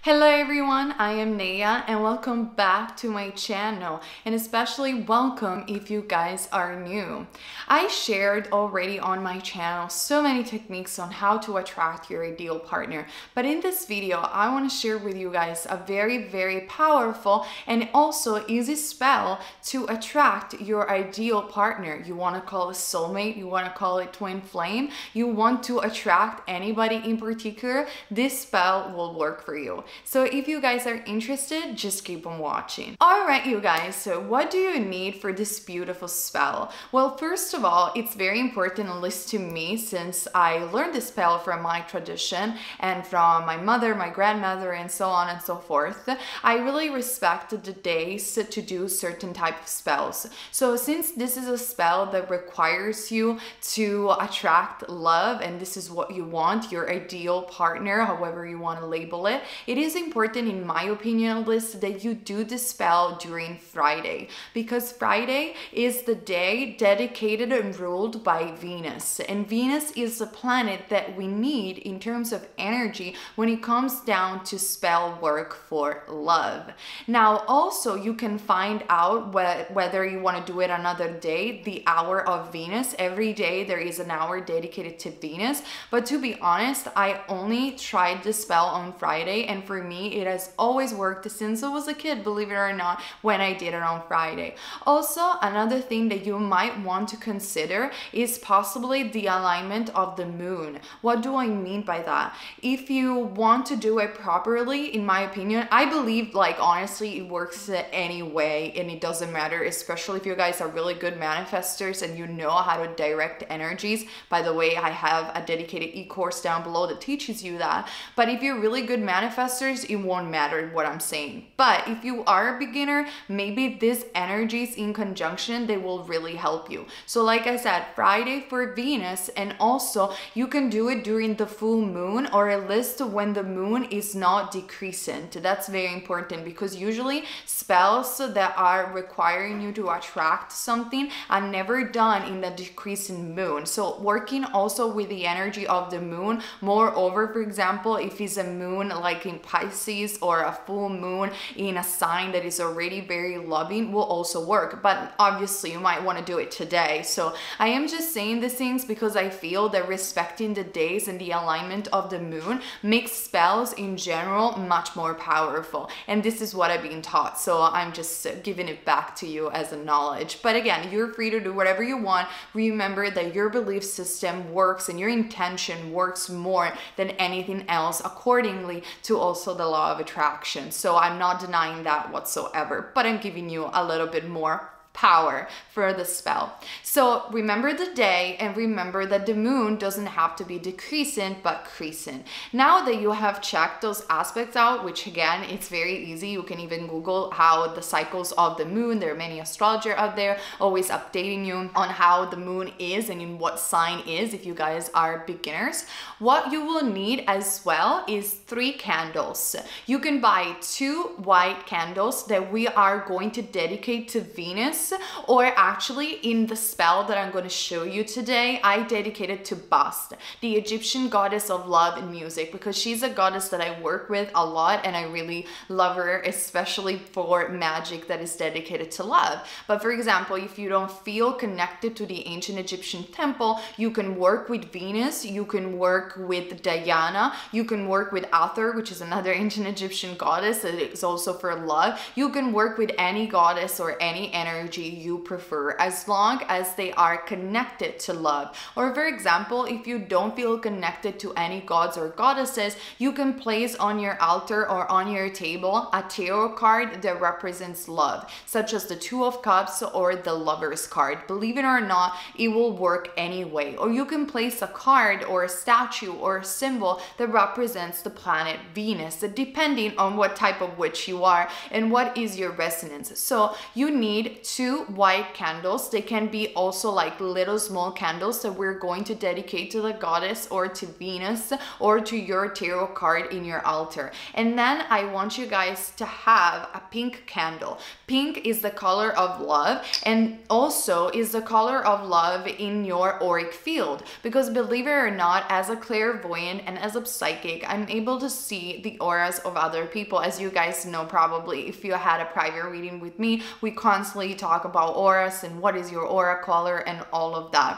Hello everyone, I am Neyah and welcome back to my channel, and especially welcome if you guys are new. I shared already on my channel so many techniques on how to attract your ideal partner, but in this video I want to share with you guys a very powerful and also easy spell to attract your ideal partner. You want to call it soulmate, you want to call it twin flame, you want to attract anybody in particular, this spell will work for you. So if you guys are interested, just keep on watching. Alright you guys, so what do you need for this beautiful spell? Well, first of all, it's very important, at least to me, since I learned this spell from my tradition and from my mother, my grandmother, and so on and so forth. I really respect the days to do certain type of spells. So since this is a spell that requires you to attract love, and this is what you want, your ideal partner, however you want to label it, it is important, in my opinion at least, that you do this spell during Friday, because Friday is the day dedicated and ruled by Venus, and Venus is the planet that we need in terms of energy when it comes down to spell work for love. Now also you can find out whether you want to do it another day, the hour of Venus. Every day there is an hour dedicated to Venus, but to be honest, I only tried this spell on Friday, and for me it has always worked since I was a kid, believe it or not, when I did it on Friday. Also, another thing that you might want to consider is possibly the alignment of the moon. What do I mean by that? If you want to do it properly, in my opinion, I believe, like, honestly, it works anyway and it doesn't matter, especially if you guys are really good manifestors and you know how to direct energies. By the way, I have a dedicated e-course down below that teaches you that. But if you're really good manifestors, it won't matter what I'm saying. But if you are a beginner, maybe these energies in conjunction, they will really help you. So like I said, Friday for Venus, and also you can do it during the full moon, or at least when the moon is not decreasing. That's very important, because usually spells that are requiring you to attract something are never done in the decreasing moon. So working also with the energy of the moon, moreover, for example, if it's a moon like in Pisces or a full moon in a sign that is already very loving, will also work. But obviously you might want to do it today. So I am just saying these things because I feel that respecting the days and the alignment of the moon makes spells in general much more powerful, and this is what I've been taught, so I'm just giving it back to you as a knowledge. But again, you're free to do whatever you want. Remember that your belief system works and your intention works more than anything else, accordingly to also the law of attraction. So I'm not denying that whatsoever, but I'm giving you a little bit more power for the spell. So remember the day, and remember that the moon doesn't have to be decreasing but crescent. Now that you have checked those aspects out, which again, it's very easy, you can even Google how the cycles of the moon, there are many astrologers out there always updating you on how the moon is and in what sign is, if you guys are beginners. What you will need as well is 3 candles. You can buy 2 white candles that we are going to dedicate to Venus, or actually in the spell that I'm going to show you today, I dedicated to Bast, the Egyptian goddess of love and music, because she's a goddess that I work with a lot and I really love her, especially for magic that is dedicated to love. But for example, if you don't feel connected to the ancient Egyptian temple, you can work with Venus, you can work with Diana, you can work with Hathor, which is another ancient Egyptian goddess that is also for love. You can work with any goddess or any energy you prefer, as long as they are connected to love. Or for example, if you don't feel connected to any gods or goddesses, you can place on your altar or on your table a tarot card that represents love, such as the 2 of Cups or the Lover's card. Believe it or not, it will work anyway. Or you can place a card or a statue or a symbol that represents the planet Venus, depending on what type of witch you are and what is your resonance. So you need 2 2 white candles. They can be also like little small candles that we're going to dedicate to the goddess or to Venus or to your tarot card in your altar. And then I want you guys to have a pink candle. Pink is the color of love, and also is the color of love in your auric field, because believe it or not, as a clairvoyant and as a psychic, I'm able to see the auras of other people. As you guys know, probably if you had a private reading with me, we constantly talk about auras and what is your aura color and all of that.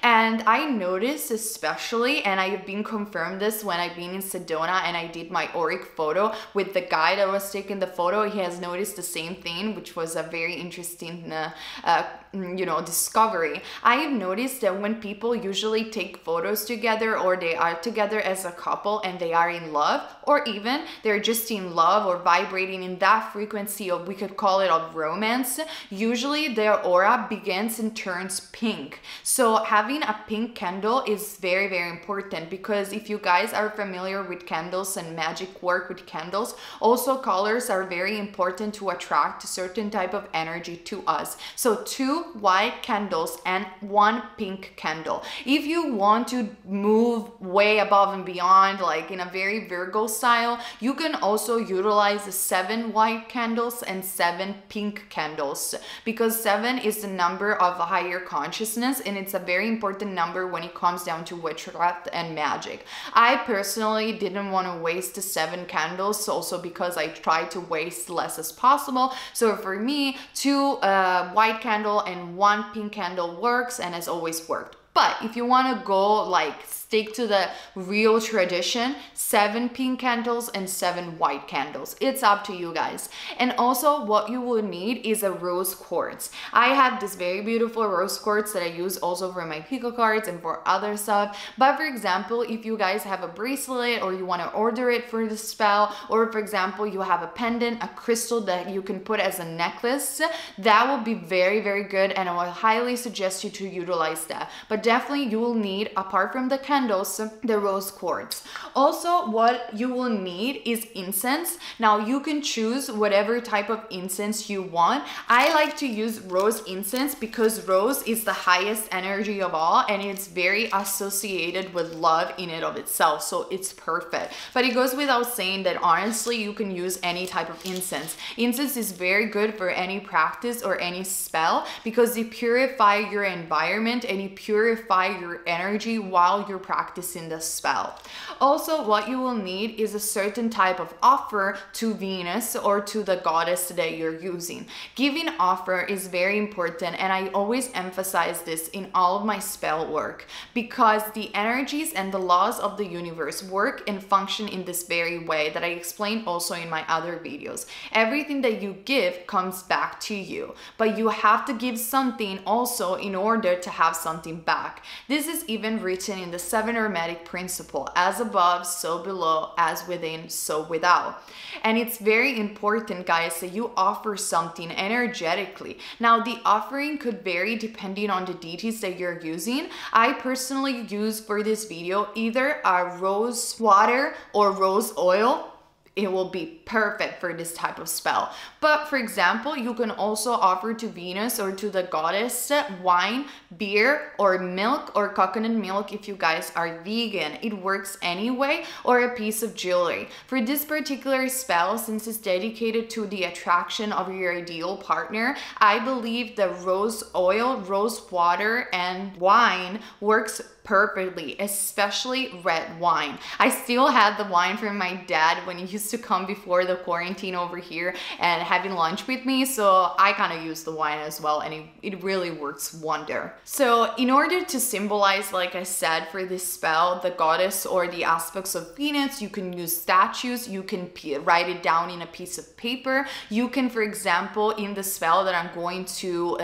And I noticed especially, and I've been confirmed this when I've been in Sedona and I did my auric photo with the guy that was taking the photo, he has noticed the same thing, which was a very interesting you know, discovery. I have noticed that when people usually take photos together, or they are together as a couple and they are in love, or even they're just in love or vibrating in that frequency of, we could call it, of romance, usually their aura begins and turns pink. So having a pink candle is very, very important, because if you guys are familiar with candles and magic work with candles, also colors are very important to attract a certain type of energy to us. So 2 white candles and 1 pink candle. If you want to move way above and beyond, like in a very Virgo style, you can also utilize the 7 white candles and 7 pink candles, because 7 is the number of higher consciousness, and it's a very important number when it comes down to witchcraft and magic. I personally didn't want to waste the 7 candles, also because I try to waste less as possible. So for me, 2 white candle and 1 pink candle works, and has always worked. But if you want to go like stick to the real tradition, 7 pink candles and 7 white candles. It's up to you guys. And also what you will need is a rose quartz. I have this very beautiful rose quartz that I use also for my pico cards and for other stuff. But for example, if you guys have a bracelet or you want to order it for the spell, or for example, you have a pendant, a crystal that you can put as a necklace, that will be very, very good, and I will highly suggest you to utilize that. But definitely you will need, apart from the candles, the rose quartz. Also, what you will need is incense. Now you can choose whatever type of incense you want. I like to use rose incense because rose is the highest energy of all, and it's very associated with love in and of itself, so it's perfect. But it goes without saying that honestly you can use any type of incense. Incense is very good for any practice or any spell, because it purifies your environment and it purifies your energy while you're practicing the spell. Also, what you will need is a certain type of offer to Venus or to the goddess that you're using. Giving offer is very important, and I always emphasize this in all of my spell work, because the energies and the laws of the universe work and function in this very way that I explained also in my other videos. Everything that you give comes back to you, but you have to give something also in order to have something back. This is even written in the 7 Hermetic principle: as above, so below, as within, so without. And it's very important, guys, that you offer something energetically. Now, the offering could vary depending on the deities that you're using. I personally use for this video either a rose water or rose oil. It will be perfect for this type of spell. But for example, you can also offer to Venus or to the goddess wine, beer, or milk, or coconut milk if you guys are vegan. It works anyway, or a piece of jewelry. For this particular spell, since it's dedicated to the attraction of your ideal partner, I believe the rose oil, rose water, and wine works perfectly, especially red wine. I still had the wine from my dad when he used to come before the quarantine over here and having lunch with me, so I kind of use the wine as well, and it really works wonder. So in order to symbolize, like I said, for this spell, the goddess or the aspects of Venus, you can use statues, you can write it down in a piece of paper. You can, for example, in the spell that I'm going to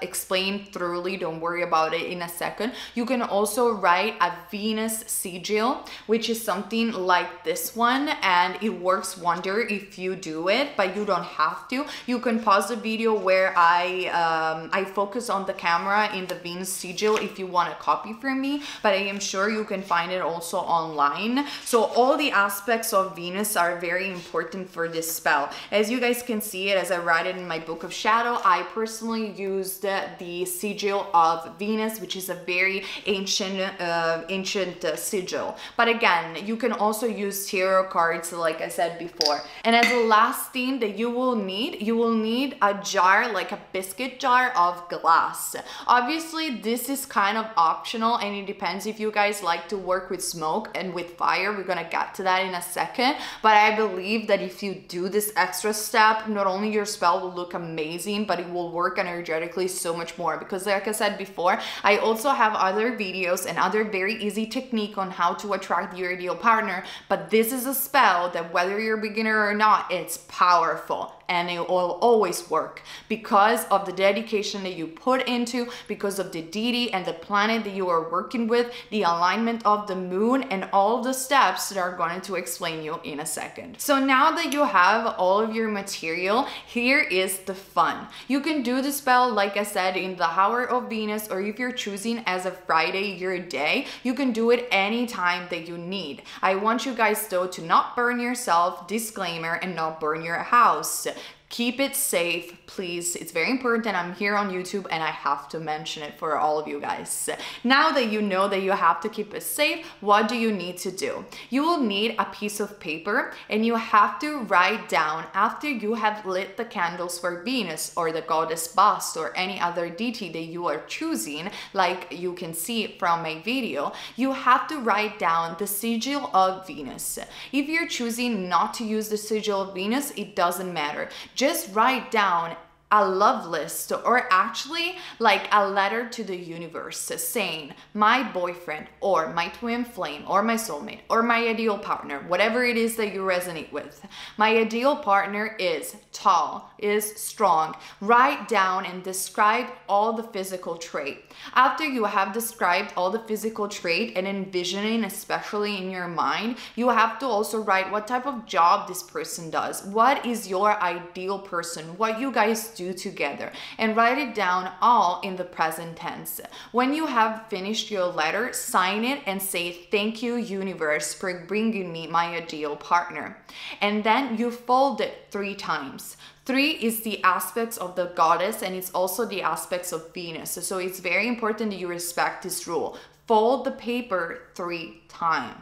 explain thoroughly, don't worry about it in a second, you can also write a Venus sigil, which is something like this one, and it works wonder if you do it, but you don't have to. You can pause the video where I focus on the camera in the Venus sigil if you want to copy from me, but I am sure you can find it also online. So all the aspects of Venus are very important for this spell. As you guys can see it, as I write it in my book of shadow, I personally used the sigil of Venus, which is a very ancient sigil. But again, you can also use tarot cards like I said before. And as a last thing that you will need a jar, like a biscuit jar of glass. Obviously this is kind of optional and it depends if you guys like to work with smoke and with fire. We're gonna get to that in a second, but I believe that if you do this extra step, not only your spell will look amazing, but it will work energetically so much more, because like I said before, I also have other videos and other very easy technique on how to attract your ideal partner, but this is a spell that whether you're a beginner or not, it's powerful and it will always work because of the dedication that you put into, because of the deity and the planet that you are working with, the alignment of the moon, and all the steps that are going to explain you in a second. So now that you have all of your material, here is the fun. You can do the spell, like I said, in the hour of Venus, or if you're choosing as a Friday your day, you can do it anytime that you need. I want you guys though to not burn yourself, disclaimer, and not burn your house. Keep it safe, please. It's very important. I'm here on YouTube and I have to mention it for all of you guys. Now that you know that you have to keep it safe, what do you need to do? You will need a piece of paper and you have to write down, after you have lit the candles for Venus or the goddess bust or any other deity that you are choosing, like you can see from my video, you have to write down the sigil of Venus. If you're choosing not to use the sigil of Venus, it doesn't matter. Just write down a love list, or actually like a letter to the universe saying my boyfriend or my twin flame or my soulmate or my ideal partner, whatever it is that you resonate with. My ideal partner is tall, is strong. Write down and describe all the physical trait. After you have described all the physical trait and envisioning, especially in your mind, you have to also write what type of job this person does. What is your ideal person? What you guys do together, and write it down all in the present tense. When you have finished your letter, sign it and say, "Thank you, universe, for bringing me my ideal partner." And then you fold it 3 times. 3 is the aspects of the goddess and it's also the aspects of Venus. So it's very important that you respect this rule. Fold the paper 3 times.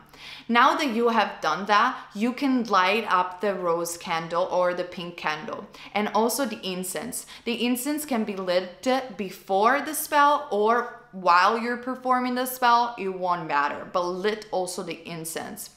Now that you have done that, you can light up the rose candle or the pink candle, and also the incense. The incense can be lit before the spell or while you're performing the spell, it won't matter, but lit also the incense.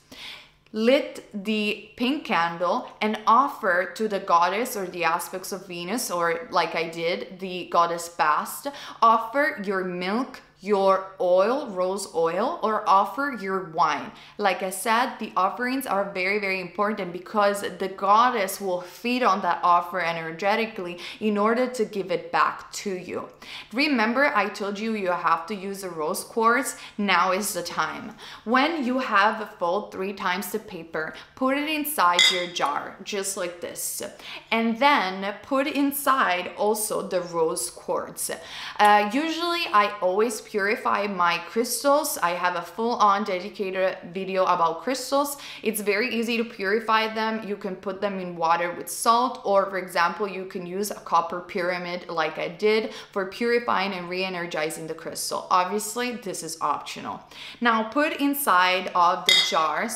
Lit the pink candle and offer to the goddess or the aspects of Venus, or like I did, the goddess bast, offer your milk, your oil, rose oil, or offer your wine. Like I said, the offerings are very, very important because the goddess will feed on that offer energetically in order to give it back to you. Remember, I told you you have to use a rose quartz. Now is the time. When you have fold 3 times the paper, put it inside your jar, just like this. And then put inside also the rose quartz. Usually I always purify my crystals. I have a full-on dedicated video about crystals. It's very easy to purify them. You can put them in water with salt, or for example, you can use a copper pyramid like I did for purifying and re-energizing the crystal. Obviously, this is optional. Now put inside of the jar,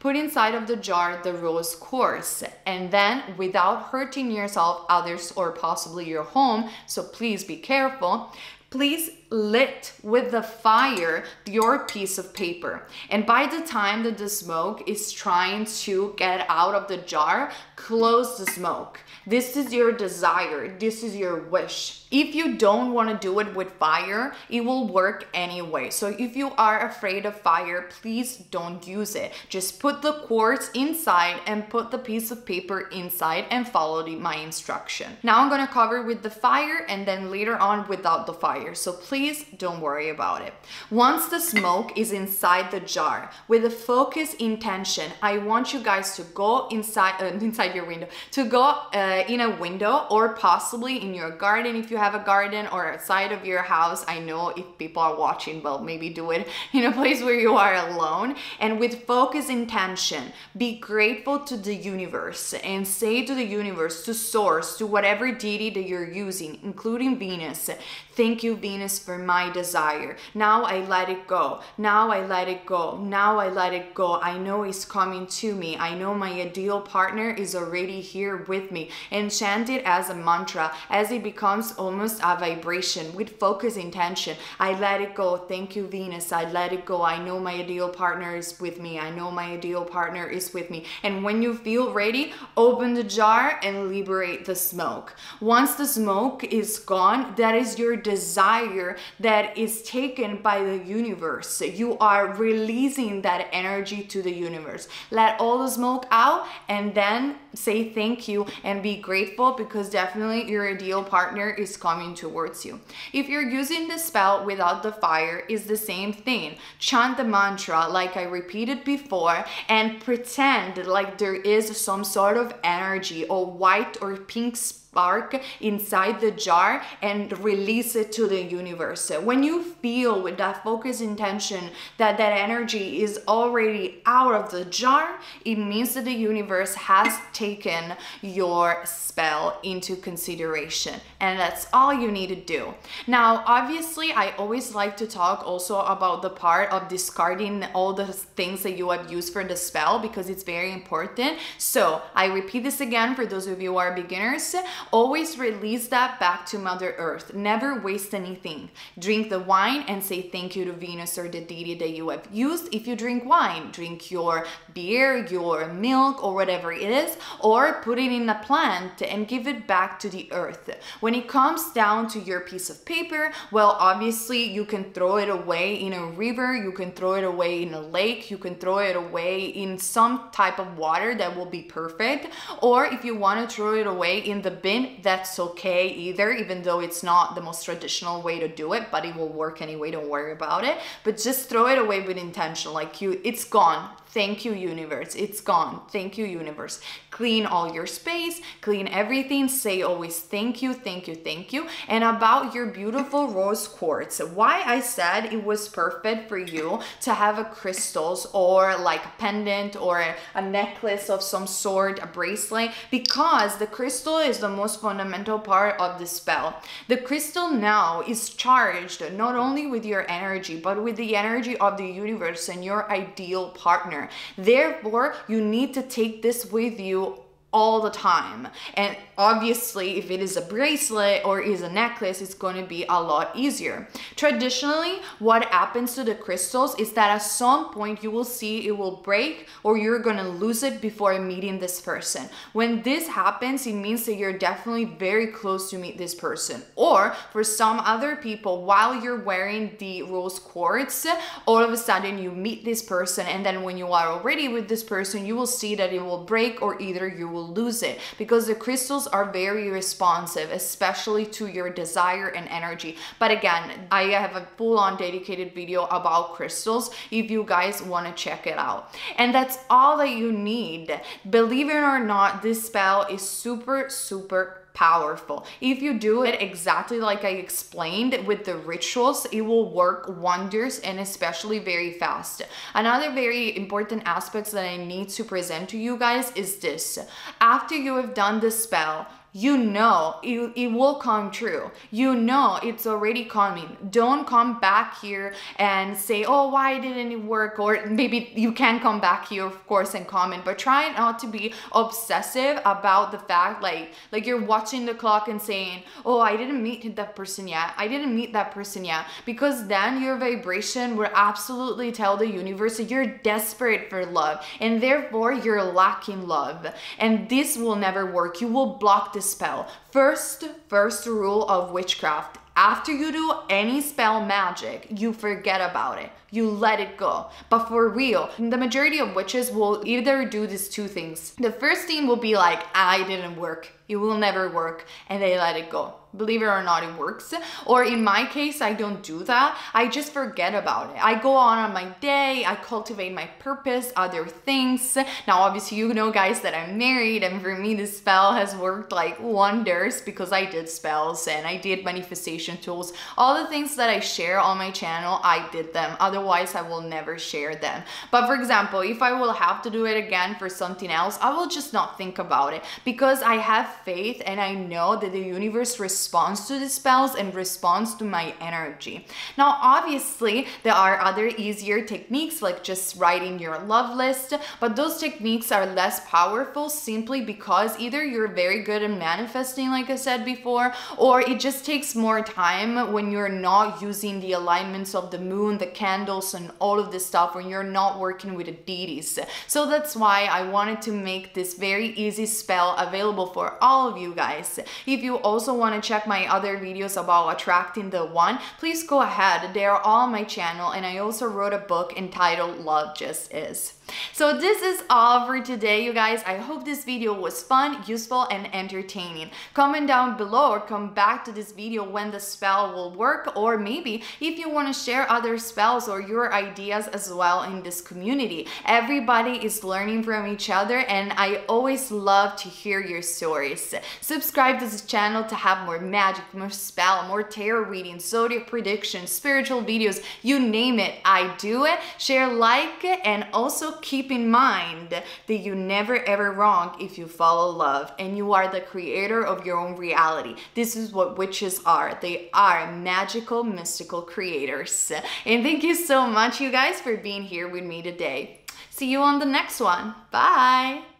put inside of the jar the rose quartz, and then without hurting yourself, others, or possibly your home, so please be careful, please lit with the fire your piece of paper. And by the time that the smoke is trying to get out of the jar, close the smoke. This is your desire. This is your wish. If you don't want to do it with fire, it will work anyway. So if you are afraid of fire, please don't use it. Just put the quartz inside and put the piece of paper inside and follow my instruction. Now I'm going to cover with the fire and then later on without the fire. So please please don't worry about it. Once the smoke is inside the jar, with a focused intention, I want you guys to go inside your window, to go in a window, or possibly in your garden if you have a garden, or outside of your house. I know if people are watching, well, maybe do it in a place where you are alone. And with focused intention, be grateful to the universe and say to the universe, to source, to whatever deity that you're using, including Venus, thank you, Venus, for my desire. Now I let it go. Now I let it go. Now I let it go. I know it's coming to me. I know my ideal partner is already here with me. And chant it as a mantra as it becomes almost a vibration with focused intention. I let it go. Thank you, Venus. I let it go. I know my ideal partner is with me. I know my ideal partner is with me. And when you feel ready, open the jar and liberate the smoke. Once the smoke is gone, that is your desire that is taken by the universe. You are releasing that energy to the universe. Let all the smoke out and then say thank you and be grateful, because definitely your ideal partner is coming towards you. If you're using the spell without the fire, it's the same thing. Chant the mantra like I repeated before and pretend like there is some sort of energy or white or pink spark inside the jar and release it to the universe. When you feel with that focused intention that that energy is already out of the jar, it means that the universe has taken your spell into consideration, and that's all you need to do. Now, obviously, I always like to talk also about the part of discarding all the things that you have used for the spell, because it's very important. So I repeat this again for those of you who are beginners. Always release that back to Mother Earth. Never waste anything. Drink the wine and say thank you to Venus or the deity that you have used. If you drink wine, drink your beer, your milk, or whatever it is, or put it in a plant and give it back to the earth. When it comes down to your piece of paper, well, obviously you can throw it away in a river, you can throw it away in a lake, you can throw it away in some type of water that will be perfect. Or if you want to throw it away in the bin, that's okay either, even though it's not the most traditional way to do it, but it will work anyway, don't worry about it. But just throw it away with intention, like it's gone. Thank you, universe. It's gone. Thank you, universe. Clean all your space, clean everything. Say always thank you, thank you, thank you. And about your beautiful rose quartz, why I said it was perfect for you to have a crystals or like a pendant or a necklace of some sort, a bracelet, because the crystal is the most fundamental part of the spell. The crystal now is charged not only with your energy, but with the energy of the universe and your ideal partner. Therefore, you need to take this with you all the time. And obviously, if it is a bracelet or is a necklace, it's going to be a lot easier. Traditionally, what happens to the crystals is that at some point you will see it will break or you're going to lose it before meeting this person. When this happens, it means that you're definitely very close to meet this person. Or for some other people, while you're wearing the rose quartz, all of a sudden you meet this person, and then when you are already with this person, you will see that it will break or either you will lose it, because the crystals are very responsive, especially to your desire and energy. But again, I have a full-on dedicated video about crystals if you guys want to check it out. And that's all that you need. Believe it or not, this spell is super powerful. If you do it exactly like I explained with the rituals, it will work wonders, and especially very fast. Another very important aspect that I need to present to you guys is this. After you have done the spell, you know it will come true. You know it's already coming. Don't come back here and say, oh, why didn't it work? Or maybe you can come back here, of course, and comment, but try not to be obsessive about the fact like you're watching the clock and saying, oh, I didn't meet that person yet. I didn't meet that person yet. Because then your vibration will absolutely tell the universe that you're desperate for love, and therefore you're lacking love. And this will never work. You will block the spell. First rule of witchcraft: after you do any spell magic, you forget about it. You let it go. But for real, the majority of witches will either do these two things. The first thing will be like, I didn't work. It will never work, and they let it go. Believe it or not, it works. Or in my case, I don't do that. I just forget about it. I go on my day, I cultivate my purpose, other things. Now, obviously, you know, guys, that I'm married, and for me, this spell has worked like wonders because I did spells and I did manifestation tools. All the things that I share on my channel, I did them. Otherwise, I will never share them. But for example, if I will have to do it again for something else, I will just not think about it because I have faith and I know that the universe responds to the spells and responds to my energy. Now, obviously, there are other easier techniques like just writing your love list, but those techniques are less powerful simply because either you're very good at manifesting, like I said before, or it just takes more time when you're not using the alignments of the moon, the candles, and all of this stuff, when you're not working with the deities. So that's why I wanted to make this very easy spell available for all of you guys. If you also want to check my other videos about attracting the one, please go ahead. They are all on my channel, and I also wrote a book entitled Love Just Is. So this is all for today, you guys. I hope this video was fun, useful, and entertaining. Comment down below or come back to this video when the spell will work, or maybe if you want to share other spells or your ideas as well in this community. Everybody is learning from each other, and I always love to hear your stories. Subscribe to this channel to have more magic, more spell, more tarot readings, zodiac predictions, spiritual videos, you name it, I do it. Share, like, and also keep in mind that you never ever wrong if you follow love, and you are the creator of your own reality. This is what witches are. They are magical, mystical creators. And thank you so much, you guys, for being here with me today. See you on the next one. Bye.